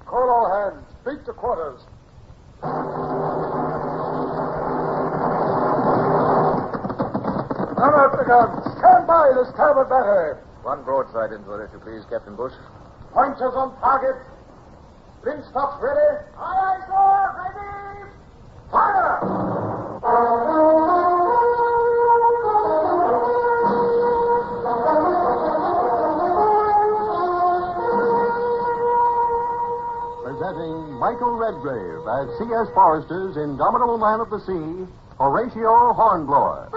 Call all hands. Beat to quarters. Run out the guns. Stand by the starboard battery. One broadside into it, if you please, Captain Bush. Pointers on target. Linstocks ready. Aye, aye, sir. Ready. Fire! Presenting Michael Redgrave as C.S. Forrester's indomitable man of the sea, Horatio Hornblower.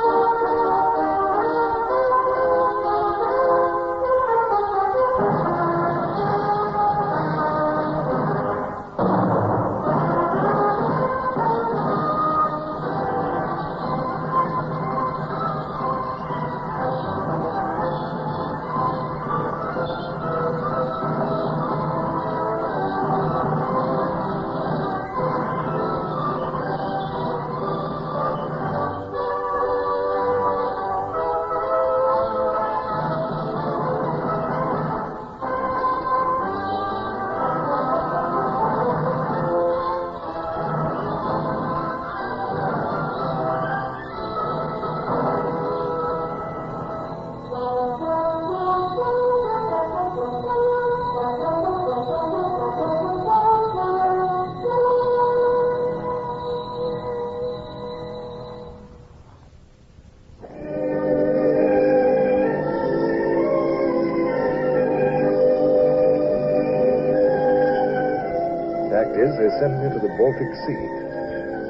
They sent me to the Baltic Sea.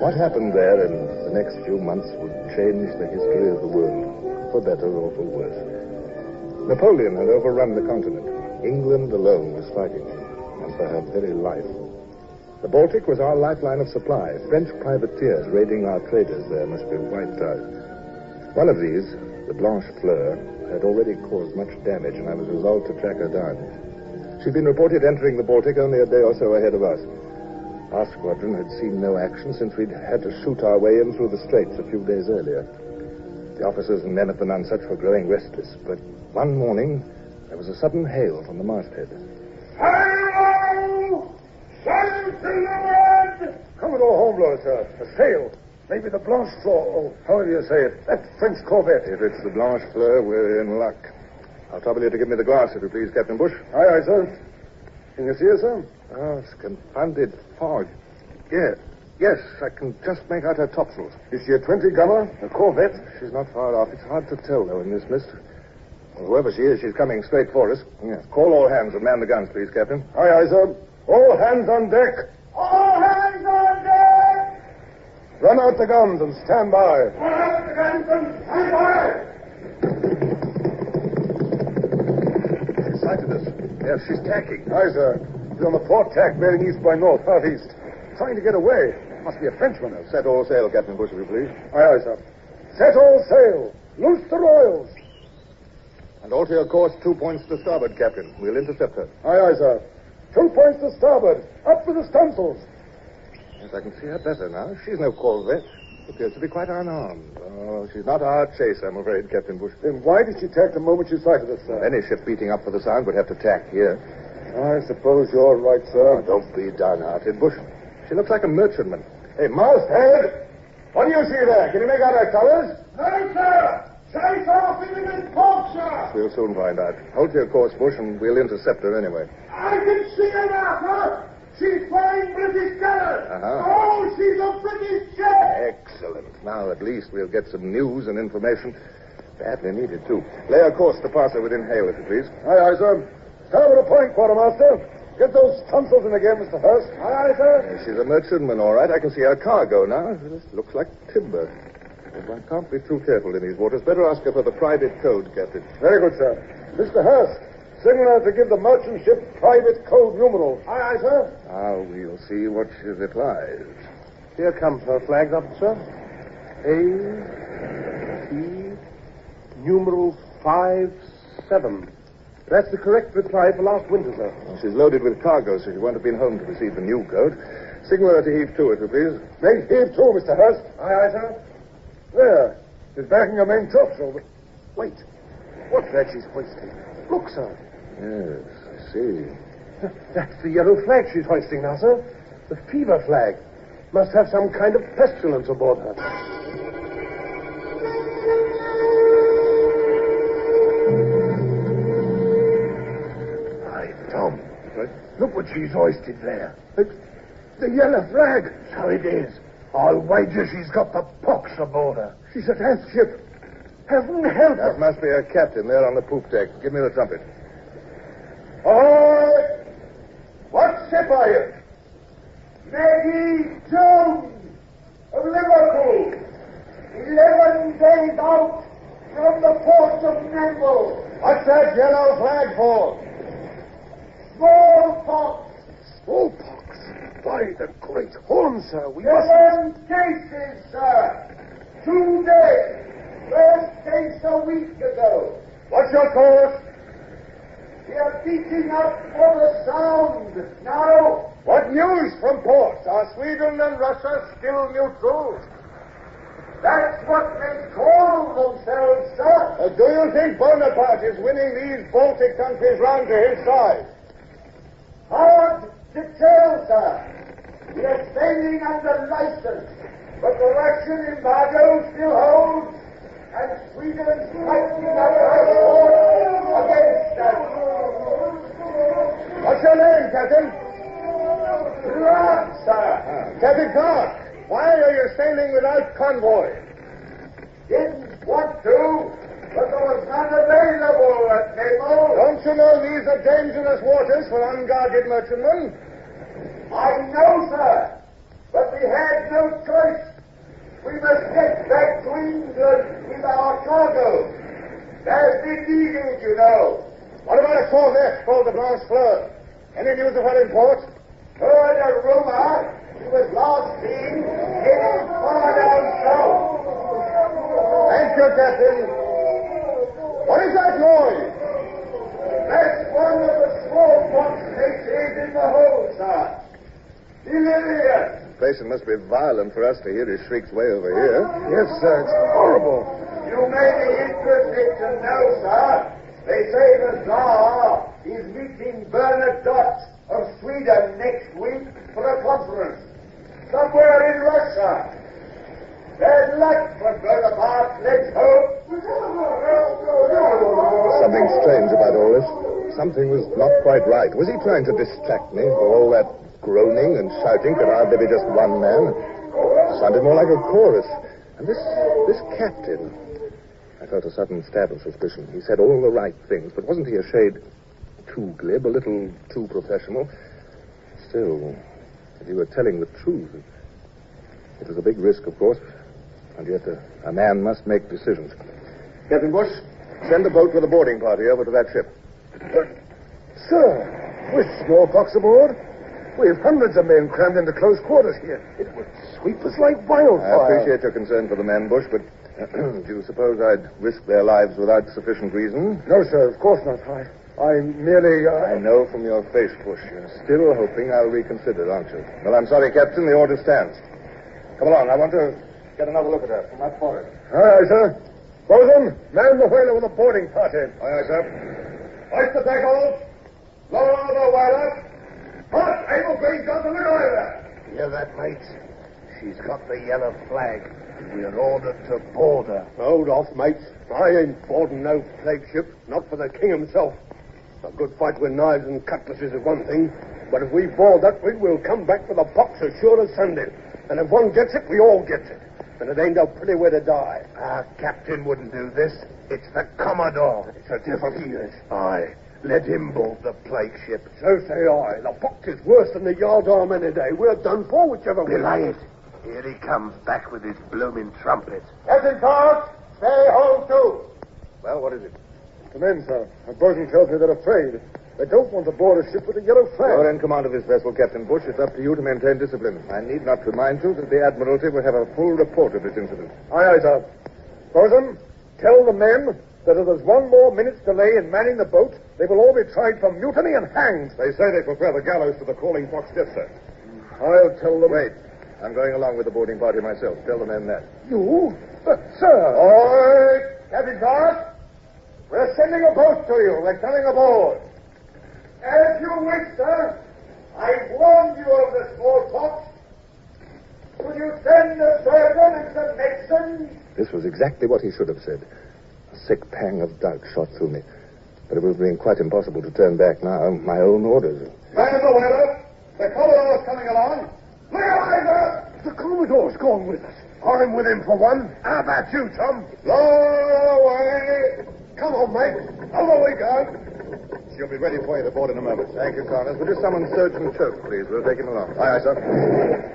What happened there in the next few months would change the history of the world, for better or for worse. Napoleon had overrun the continent. England alone was fighting, and for her very life. The Baltic was our lifeline of supply. French privateers raiding our traders there must be wiped out. One of these, the Blanchie, had already caused much damage, and I was resolved to track her down. She'd been reported entering the Baltic only a day or so ahead of us. Our squadron had seen no action since we'd had to shoot our way in through the straits a few days earlier. The officers and men at the Nonsuch were growing restless, but one morning there was a sudden hail from the masthead. Hello! Sail to leeward! Commodore Hornblower, sir. A sail. Maybe the Blanchie, or however you say it. That French corvette. If it's the Blanchie, we're in luck. I'll trouble you to give me the glass, if you please, Captain Bush. Aye, aye, sir. Can you see her, sir? Oh, it's confounded fog. Yes, I can just make out her topsails. Is she a 20-gunner? A corvette? She's not far off. It's hard to tell, though, in this mist. Well, whoever she is, she's coming straight for us. Yes. Call all hands and man the guns, please, Captain. Aye, aye, sir. All hands on deck. All hands on deck! Run out the guns and stand by. Run out the guns and stand by! She's sighted us. Yes, she's tacking. Aye, sir. She's on the port tack, bearing east by north, southeast. Trying to get away. Must be a Frenchman. Set all sail, Captain Bush, if you please. Aye, aye, sir. Set all sail. Loose the royals. And alter your course 2 points to starboard, Captain. We'll intercept her. Aye, aye, sir. 2 points to starboard. Up with the stunsails. Yes, I can see her better now. She's no corvette. Appears to be quite unarmed. Oh, she's not our chase, I'm afraid, Captain Bush. Then why did she tack the moment she sighted us, sir? Any ship beating up for the Sound would have to tack here. I suppose you're right, sir. Oh, don't be downhearted, Bush. She looks like a merchantman. Hey, masthead! What do you see there? Can you make out her colors? No, sir! Chase off in the port, sir! We'll soon find out. Hold to your course, Bush, and we'll intercept her anyway. I can see her now, sir! She's flying British colors! Uh-huh. Oh, she's a British ship! Excellent. Now, at least, we'll get some news and information. Badly needed, too. Lay our course to pass her within hail, if you please. Aye, aye, sir. Starboard a point, quartermaster. Get those tonsils in again, Mr. Hurst. Aye, aye, sir. She's a merchantman, all right. I can see her cargo now. This looks like timber. But one can't be too careful in these waters. Better ask her for the private code, Captain. Very good, sir. Mr. Hurst, signal her to give the merchant ship private code numeral. Aye, aye, sir. Now, we'll see what she replies. Here comes her flags, officer. A-T, numeral 57. That's the correct reply for last winter, sir. Well, she's loaded with cargo, so she won't have been home to receive the new code. Signal her to heave to, if you please. Make heave to, Mr. Hurst. Aye, aye, sir. There. She's backing her main topsail, but... Wait. What's that she's hoisting? Look, sir. Yes, I see. That's the yellow flag she's hoisting now, sir. The fever flag. Must have some kind of pestilence aboard her. Hi, Tom. Look what she's hoisted there. It's the yellow flag. So it is. I'll wager she's got the pox aboard her. She's a death ship. Heaven help her. That must be her captain there on the poop deck. Give me the trumpet. All right. What ship are you? Maggie Jones of Liverpool. 11 days out from the port of Naval. What's that yellow flag for? Smallpox. Smallpox? By the great horn, sir. We must... 11 cases, sir. 2 days. First case a week ago. What's your course? We are beating up for the Sound. Now, What news from ports? Are Sweden and Russia still neutral? that's what they call themselves, sir. Do you think Bonaparte is winning these Baltic countries round to his side? Hard to tell, sir. We are sailing under license, but the Russian embargo still holds, and Sweden's fighting up her force against us. What's your name, Captain? Clark, sir. Captain Clark. Why are you sailing without convoy? Didn't want to, but there was none available at Naval. Don't you know these are dangerous waters for unguarded merchantmen? I know, sir, but we had no choice. We must get back to England with our cargo. There's been needed, you know. What about a corvette called the Blanchie? Any news of her in port? Heard a rumor she was last seen heading far down south. Thank you, Captain. What is that noise? That's one of the smallpox cases in the hold, sir. Delirious. The place must be violent for us to hear his shrieks way over here. Yes, sir. It's horrible. You may be interested to know, sir. They say the Tsar is meeting Bernadotte of Sweden next week for a conference. Somewhere in Russia. Bad luck for Bonaparte, let's hope. Something strange about all this. Something was not quite right. Was he trying to distract me? For all that groaning and shouting could hardly be just one man. It sounded more like a chorus. And this captain... I felt a sudden stab of suspicion. He said all the right things, but wasn't he a shade too glib, a little too professional? Still, if he were telling the truth, it was a big risk, of course, and yet a man must make decisions. Captain Bush, send a boat with a boarding party over to that ship. Sir, with smallpox aboard? We have hundreds of men crammed into close quarters here. It would sweep us like wildfire. I appreciate your concern for the men, Bush, but do you suppose I'd risk their lives without sufficient reason? No, sir, of course not. I merely... I know from your face, Bush, you're still hoping I'll reconsider, aren't you? Well, I'm sorry, Captain, the order stands. Come along, I want to get another look at her from that forward. Aye, aye, sir. Bosun, man the whaler with a boarding party. Aye, aye, sir. Hoist the tackles. Lower the whaler. Hot, able green gun to the either. Hear that, mate? She's got the yellow flag. We're ordered to board her. Hold off, mates. I ain't boarding no plague ship, not for the king himself. A good fight with knives and cutlasses is one thing, but if we board that brig, we'll come back for the box as sure as Sunday. And if one gets it, we all gets it. And it ain't no pretty way to die. Our captain wouldn't do this. It's the Commodore. It's a devil he is. Aye. Let him board the plague ship. So say I. The box is worse than the yardarm any day. We're done for whichever way. Belay it. Here he comes back with his blooming trumpet. Captain Clark, stay home too. Well, what is it? The men, sir. My bosun tells me they're afraid. They don't want to board a ship with a yellow flag. You're in command of this vessel, Captain Bush. It's up to you to maintain discipline. I need not remind you that the Admiralty will have a full report of this incident. Aye, aye, sir. Bosun, tell the men that if there's one more minute's delay in manning the boat, they will all be tried for mutiny and hanged. They say they prefer the gallows to the crawling box death, sir. I'll tell them... Wait. I'm going along with the boarding party myself. Tell the men that. You? Sir. All right, Captain Clark. We're sending a boat to you. We're coming aboard. As you wish, sir. I warned you of the smallpox. Will you send the surgeon and some medicine? This was exactly what he should have said. A sick pang of doubt shot through me. But it would have been quite impossible to turn back now. My own orders. Man in the weather. The Commodore's coming along. Look alive, sir! The Commodore's gone with us. I'm with him for one. How about you, Tom? Blow away! Come on, mate. Over we go. She'll be ready for you to board in a moment. Thank you, Connors. Would you summon Surgeon Choke, please? We'll take him along. Aye, sir.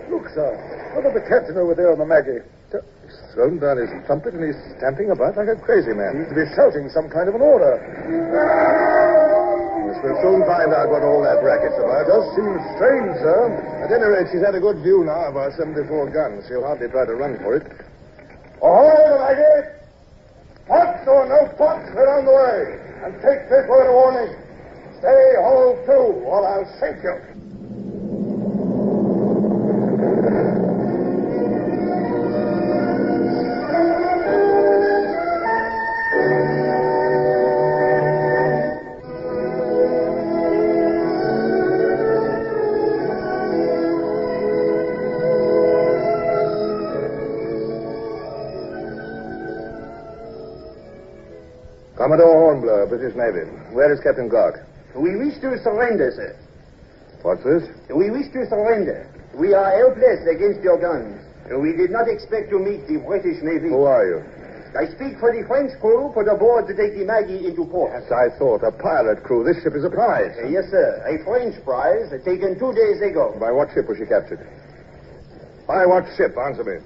Look, sir. Look at the captain over there on the Maggie. He's thrown down his trumpet and he's stamping about like a crazy man. Seems to be shouting some kind of an order. Yes, we'll soon find out what all that racket's about. It does seem strange, sir. At any rate, she's had a good view now of our 74 guns. She'll hardly try to run for it. Ahoy, the Maggie! Pots or no pots, we're on the way. And take this word of warning. Stay hove to, or I'll sink you. Commodore Hornblower, British Navy. Where is Captain Gog? We wish to surrender, sir. What's this? We wish to surrender. We are helpless against your guns. We did not expect to meet the British Navy. Who are you? I speak for the French crew put aboard to take the Maggie into port. As I thought, a pirate crew. This ship is a prize. Yes, sir. A French prize taken 2 days ago. By what ship was she captured? By what ship? Answer me.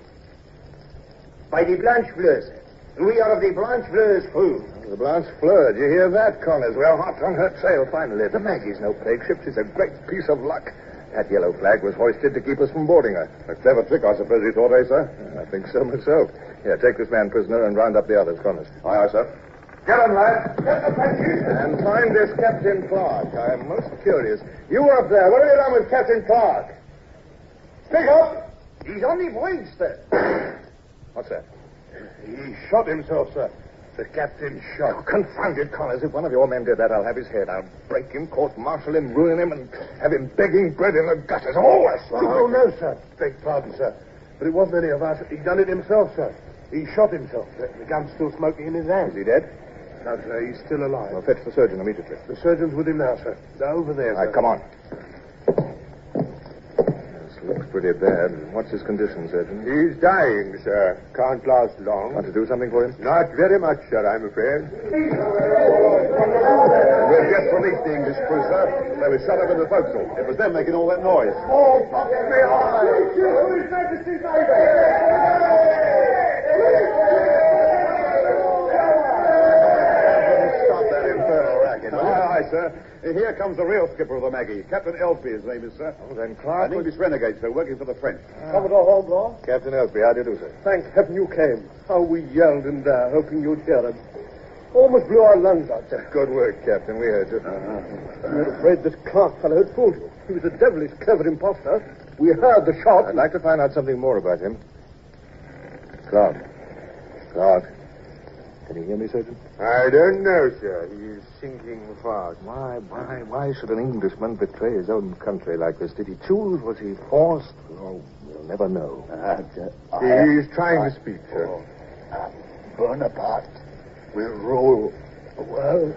By the Blanchie, sir. We are of the Blanchie's crew. The Blanche Fleur. Did you hear that, Connors? We're hot on her trail, finally. The Maggie's no plague ship. She's a great piece of luck. That yellow flag was hoisted to keep us from boarding her. A clever trick, I suppose you thought, sir? I think so myself. Here, take this man prisoner and round up the others, Connors. Aye, aye, sir. Get him, lad. Get the Blanchie. And find this Captain Clark. I am most curious. You up there, what have you done with Captain Clark? Speak up. He's on the bridge, sir. What's that? He shot himself, sir. The captain shot. Oh, confound it, Connors. If one of your men did that, I'll have his head. I'll break him, court-martial him, ruin him, and have him begging bread in the gutters. Always. Oh, no, sir. Beg pardon, sir. But it wasn't any of us. He done it himself, sir. He shot himself. The gun's still smoking in his hand. Is he dead? No, sir. He's still alive. Well, fetch the surgeon immediately. The surgeon's with him now, sir. They're over there, All sir. right, come on. This looks pretty bad. What's his condition, Surgeon? He's dying, sir. Can't last long. Want to do something for him? Not very much, sir, I'm afraid. We've just released the English prisoner. They were shut up in the forecastle. It was them making all that noise. Oh, fuck me eyes! His Majesty's Stop that infernal racket. Aye, aye, sir. Here comes the real skipper of the Maggie. Captain Elsby, his name is, sir. Oh, then An Clark was... English renegade, sir, working for the French. Commodore Hornblower. Captain Elsby, how do you do, sir? Thank heaven you came. How we yelled in there, hoping you'd hear us. Almost blew our lungs out, sir. Good work, Captain. We heard you. We were afraid this Clark fellow had fooled you. He was a devilish clever imposter. We heard the shot. I'd like to find out something more about him. Clark. Clark. Can you hear me, Surgeon? I don't know, sir. He's sinking fast. Why should an Englishman betray his own country like this? Did he choose? Was he forced? Oh, we'll never know. He's trying to speak, sir. Bonaparte will rule the world.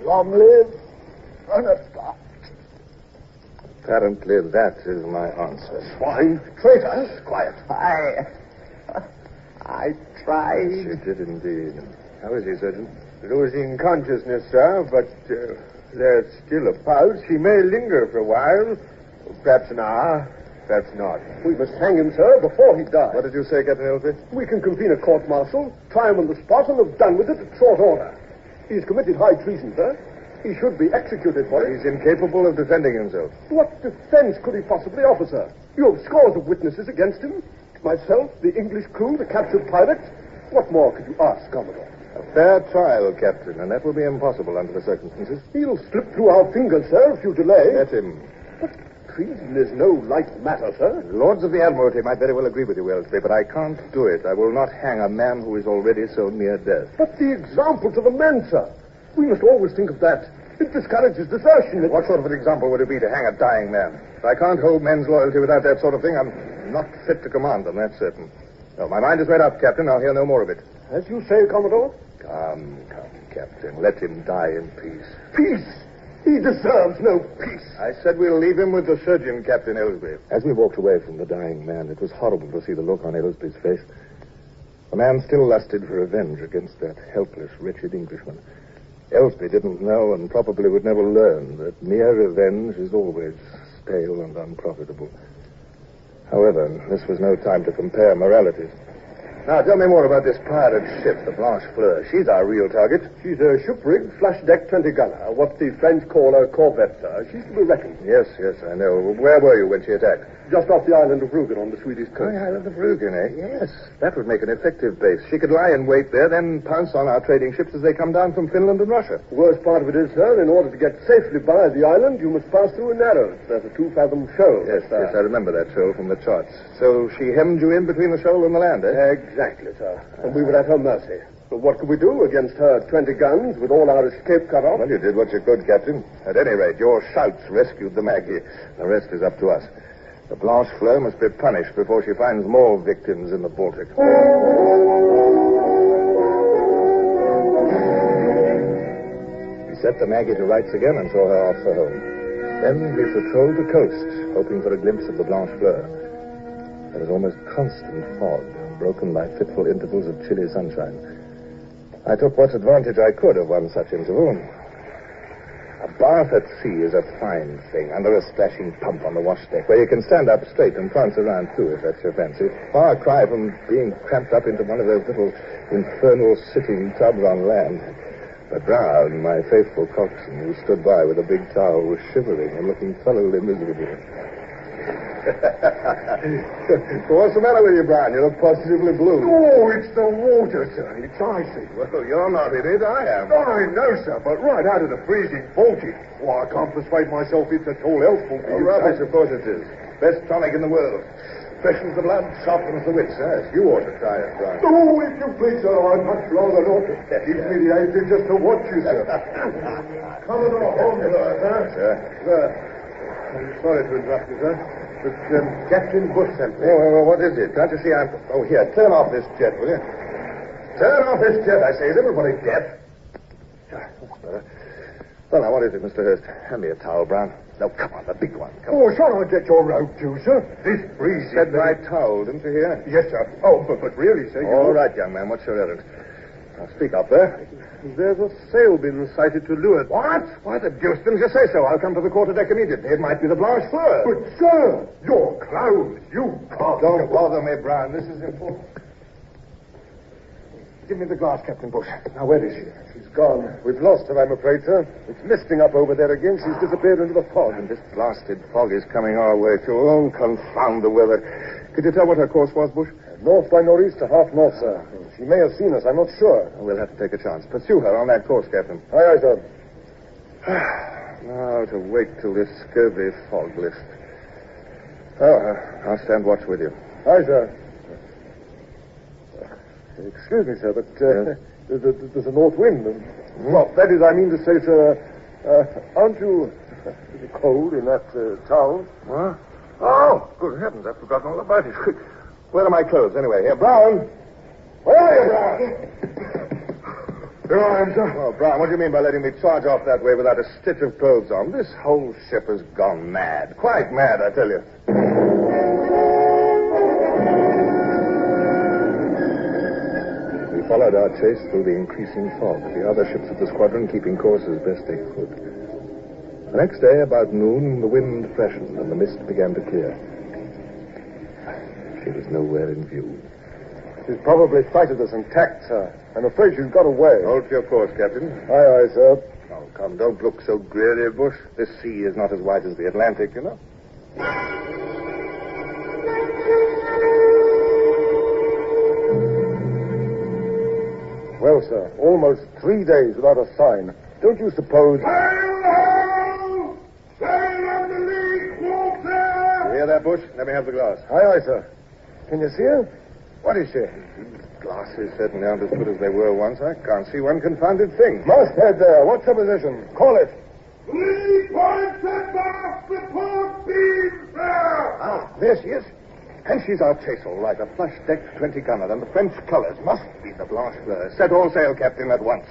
Long live Bonaparte. Apparently, that is my answer. Swine. Traitors. Quiet. I tried. You did indeed. How is he, Surgeon? Losing consciousness, sir, but there's still a pulse. He may linger for a while. Perhaps an hour. Perhaps not. We must hang him, sir, before he dies. What did you say, Captain Elsby? We can convene a court-martial, try him on the spot, and have done with it at short order. He's committed high treason, sir. He should be executed for it. He's incapable of defending himself. What defense could he possibly offer, sir? You have scores of witnesses against him. Myself, the English crew, the captured pirates. What more could you ask, Commodore? A fair trial, Captain, and that will be impossible under the circumstances. He'll slip through our fingers, sir, if you delay. Let him. But treason is no light matter, sir. The Lords of the Admiralty might very well agree with you, Elsby, but I can't do it. I will not hang a man who is already so near death. But the example to the men, sir. We must always think of that. It discourages desertion. What sort of an example would it be to hang a dying man? If I can't hold men's loyalty without that sort of thing, I'm not fit to command them, that's certain. No, my mind is made up, Captain. I'll hear no more of it. As you say, Commodore? Come, Captain. Let him die in peace. Peace! He deserves no peace. I said we'll leave him with the surgeon, Captain Ellsbury. As we walked away from the dying man, it was horrible to see the look on Ellsbury's face. The man still lusted for revenge against that helpless, wretched Englishman. Ellsbury didn't know and probably would never learn that mere revenge is always stale and unprofitable. However, this was no time to compare moralities. Now, tell me more about this pirate ship, the Blanchie. She's our real target. She's a ship-rigged, flush-deck 20-gunner, what the French call a corvette, sir. She's to be reckoned. Yes, I know. Where were you when she attacked? Just off the island of Rügen on the Swedish The coast. island of Rügen, eh? Yes. That would make an effective base. She could lie in wait there, then pounce on our trading ships as they come down from Finland and Russia. The worst part of it is, sir, in order to get safely by the island, you must pass through a narrows. There's a 2-fathom shoal. Yes, I remember that shoal from the charts. So she hemmed you in between the shoal and the land, eh? Exactly, sir. And we were at her mercy. But what could we do against her 20 guns with all our escape cut off? Well, you did what you could, Captain. At any rate, your shouts rescued the Maggie. The rest is up to us. The Blanchie must be punished before she finds more victims in the Baltic. We set the Maggie to rights again and saw her off for home. Then we patrolled the coast, hoping for a glimpse of the Blanchie. There was almost constant fog, broken by fitful intervals of chilly sunshine. I took what advantage I could of one such interval. A bath at sea is a fine thing, under a splashing pump on the wash deck, where you can stand up straight and prance around, too, if that's your fancy. Far cry from being cramped up into one of those little infernal sitting tubs on land. But Brown, my faithful coxswain, who stood by with a big towel, was shivering and looking thoroughly miserable. What's the matter with you, Brown? You look positively blue. Oh, it's the water, sir. It's icy. Well, you're not in it. I am. I know, sir, but right out of the freezing Baltic. Well, I can't persuade myself it's at all helpful to you, Rubbish, sir. of course it is. Best tonic in the world. Freshens the blood, softens the wits. Yes, you ought to try it, Brown. Oh, if you please, sir, I'd much rather not. Gives me the idea just to watch you, sir. Commodore Hornblower, sir. Sir. Sorry to interrupt you, sir. But Captain Bush sent me. Oh, what is it? Can't you see I'm... Oh, here, turn off this jet, will you? Turn off this jet, I say. Is everybody deaf? That's better. Well, now, what is it, Mr. Hurst? Hand me a towel, Brown. No, come on, the big one. Come on. Oh, shall I get your robe, too, sir? This breeze... Said my towel, didn't you hear? Yes, sir. Oh, but really, sir... All right, young man, what's your errand? Now, speak up there. There's a sail been sighted to leeward. What? Why the deuce didn't you say so? I'll come to the quarterdeck immediately. It might be the Blanchie. But, sir, your clothes, you can't... Don't bother me, Brown. This is important. Give me the glass, Captain Bush. Now, where is she? She's gone. We've lost her, I'm afraid, sir. It's misting up over there again. She's disappeared into the fog. And this blasted fog is coming our way, too. Oh, confound the weather. Could you tell what her course was, Bush? North by northeast to half north, sir. She may have seen us, I'm not sure. We'll have to take a chance. Pursue her on that course, Captain. Aye, sir. Now to wait till this scurvy fog lifts. Oh, I'll stand watch with you. Aye, sir. Excuse me, sir, but there's a north wind. Well, that is, I mean to say, sir, aren't you cold in that towel? What? Oh, good heavens, I've forgotten all about it. Where are my clothes, anyway? Here, Brown. Where are you, Brown? Here I am, sir. Oh, Brown, what do you mean by letting me charge off that way without a stitch of clothes on? This whole ship has gone mad. Quite mad, I tell you. We followed our chase through the increasing fog, the other ships of the squadron keeping course as best they could. The next day, about noon, the wind freshened and the mist began to clear. She was nowhere in view. She's probably sighted us and tacked, sir. I'm afraid she's got away. Hold your course, Captain. Aye, sir. Oh, come, don't look so dreary, Bush. This sea is not as wide as the Atlantic, you know. Well, sir, almost 3 days without a sign. Don't you suppose... Sail! Sail on the lee quarter! You hear that, Bush? Let me have the glass. Aye, sir. Can you see her? What is she? Glasses certainly aren't as good as they were once. I can't see one confounded thing. Masthead there. What's her position? Call it. 3 points above the port beam, sir! Ah, there she is. And she's our chase, all right. A flush-decked 20-gunner, and the French colors must be the Blanchie. Set all sail, Captain, at once.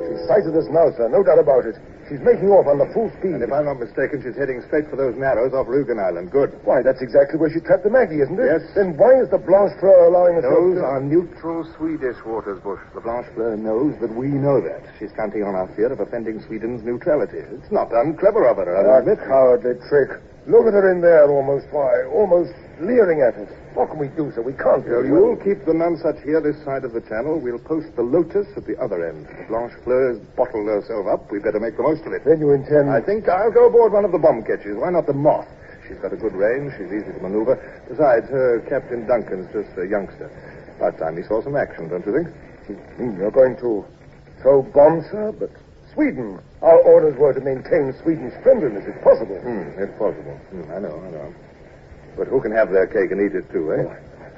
She's sighted us now, sir. No doubt about it. She's making off on the full speed. And if I'm not mistaken, she's heading straight for those narrows off Rugen Island. Good. Why, that's exactly where she trapped the Maggie, isn't it? Yes. Then why is the Blanchie allowing us Those are neutral Swedish waters, Bush. The Blanchie knows that we know that. She's counting on our fear of offending Sweden's neutrality. It's not unclever of her, I'll admit. Cowardly trick. Look at her in there, almost leering at us. What can we do, sir? We can't do it. You'll keep the Nonsuch here this side of the channel. We'll post the Lotus at the other end. The Blanchie has bottled herself up. We'd better make the most of it. Then you intend... I think I'll go aboard one of the bomb ketches. Why not the Moth? She's got a good range. She's easy to maneuver. Besides, her Captain Duncan's just a youngster. About time he saw some action, don't you think? You're going to throw bombs, sir? But Sweden. Our orders were to maintain Sweden's friendliness, if possible. If possible. I know. But who can have their cake and eat it, too, eh?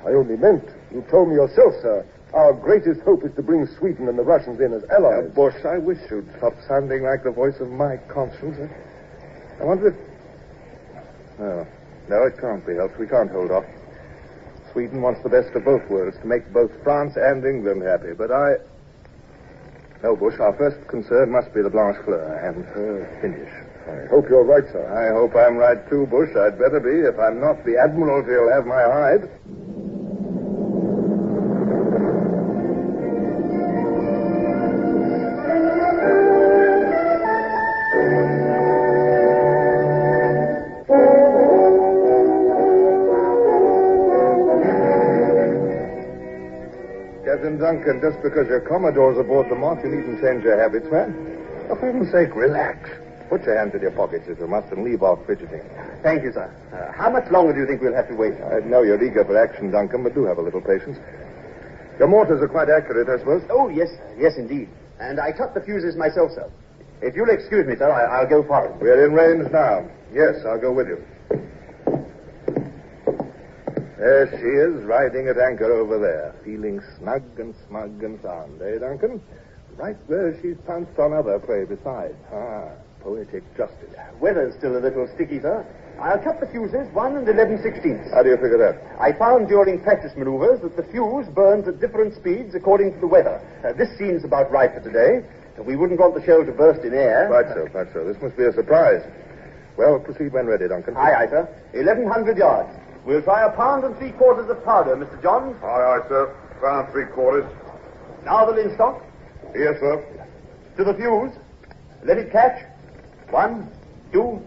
I only meant, you told me yourself, sir, our greatest hope is to bring Sweden and the Russians in as allies. Bush, I wish you'd stop sounding like the voice of my conscience. I wonder if... No, it can't be helped. We can't hold off. Sweden wants the best of both worlds, to make both France and England happy. But No, Bush, our first concern must be the Blanchie and her finish. I hope you're right, sir. I hope I'm right, too, Bush. I'd better be. If I'm not, the Admiralty will have my hide. Captain Duncan, just because your Commodore's aboard the Moth, you needn't change your habits, man. For heaven's sake, relax. Put your hands in your pockets if you must and leave off fidgeting. Thank you, sir. How much longer do you think we'll have to wait? I know you're eager for action, Duncan, but do have a little patience. Your mortars are quite accurate, I suppose? Oh, yes, sir. Yes, indeed. And I cut the fuses myself, sir. If you'll excuse me, sir, I'll go forward. We're in range now. Yes, I'll go with you. There she is, riding at anchor over there, feeling snug and smug and sound, eh, Duncan? Right where she's pounced on other prey besides. Poetic justice. Weather's still a little sticky, sir. I'll cut the fuses 1 and 11/16. How do you figure that? I found during practice maneuvers that the fuse burns at different speeds according to the weather. This seems about right for today. We wouldn't want the shell to burst in air. Quite so. This must be a surprise. Well, proceed when ready, Duncan. Aye, sir. 1,100 yards. We'll try 1 3/4 of powder, Mr. John. Aye, sir. 1 3/4. Now the linstock. Yes, sir. To the fuse. Let it catch. 1, 2,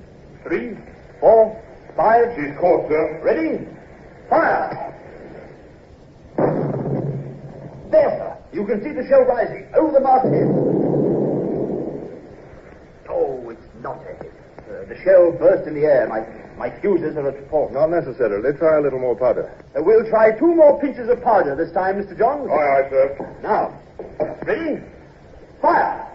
3, 4, 5. She's caught, sir. Ready? Fire! There, sir. You can see the shell rising over the masthead. Oh, it's not a hit. The shell burst in the air. My fuses are at fault. Not necessarily. Try a little more powder. We'll try 2 more pinches of powder this time, Mr. John. Aye, sir. Now, ready? Fire!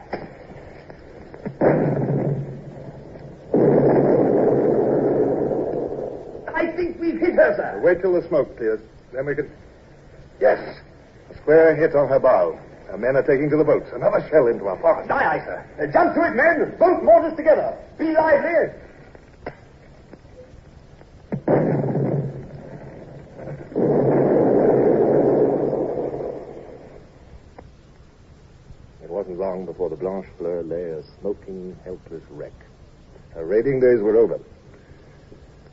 I think we've hit her, sir. Wait till the smoke clears. Then we can... Yes. A square hit on her bow. Our men are taking to the boats. Another shell into our fast. Aye, sir. Jump to it, men. Both mortars together. Be lively. It wasn't long before the Blanchie lay a smoking, helpless wreck. Her raiding days were over.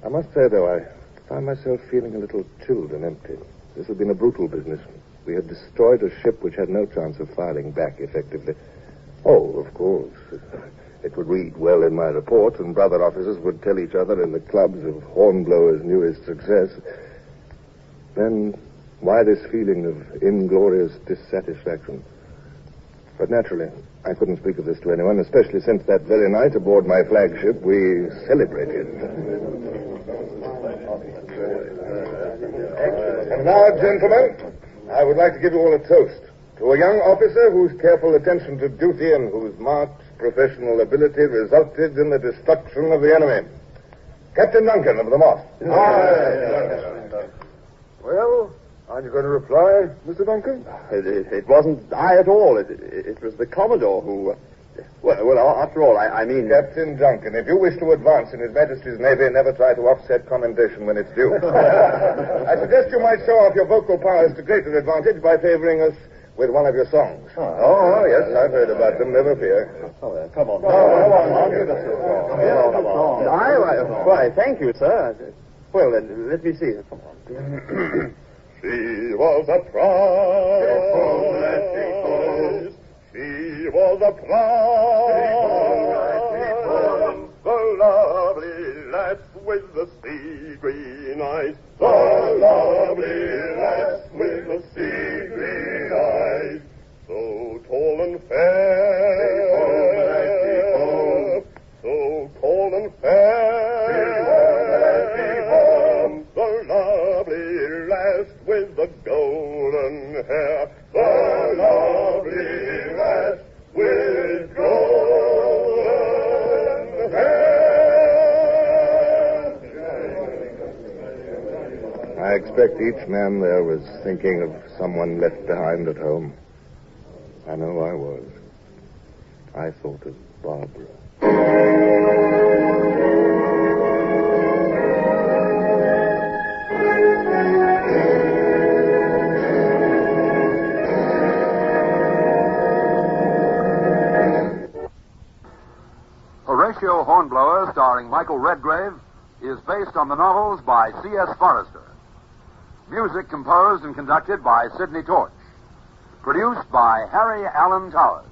I must say, though, I found myself feeling a little chilled and empty. This had been a brutal business. We had destroyed a ship which had no chance of firing back effectively. Oh, of course. It would read well in my report, and brother officers would tell each other in the clubs of Hornblower's newest success. Then, why this feeling of inglorious dissatisfaction? But naturally, I couldn't speak of this to anyone, especially since that very night aboard my flagship we celebrated. And now, gentlemen, I would like to give you all a toast to a young officer whose careful attention to duty and whose marked professional ability resulted in the destruction of the enemy. Captain Duncan of the Moth. Well, Aren't you going to reply, Mr. Duncan? It wasn't I at all. It was the Commodore who... Well, after all, I mean... Captain Duncan, if you wish to advance in His Majesty's Navy, never try to offset commendation when it's due. I suggest you might show off your vocal powers to greater advantage by favoring us with one of your songs. Oh, yes, I've heard about them, never fear. Come on. Why, thank you, sir. Well, then, let me see. Come on. She was a prize. She was a prize. The lovely lass with the sea green eyes. The lovely lass with the sea green eyes. So tall and fair. So tall and fair. The lovely lass with the golden hair. The lovely lass with golden hair. I expect each man there was thinking of someone left behind at home. I know I was. I thought of Barbara. Horatio Hornblower, starring Michael Redgrave, is based on the novels by C.S. Forrester. Music composed and conducted by Sidney Torch. Produced by Harry Allen Towers.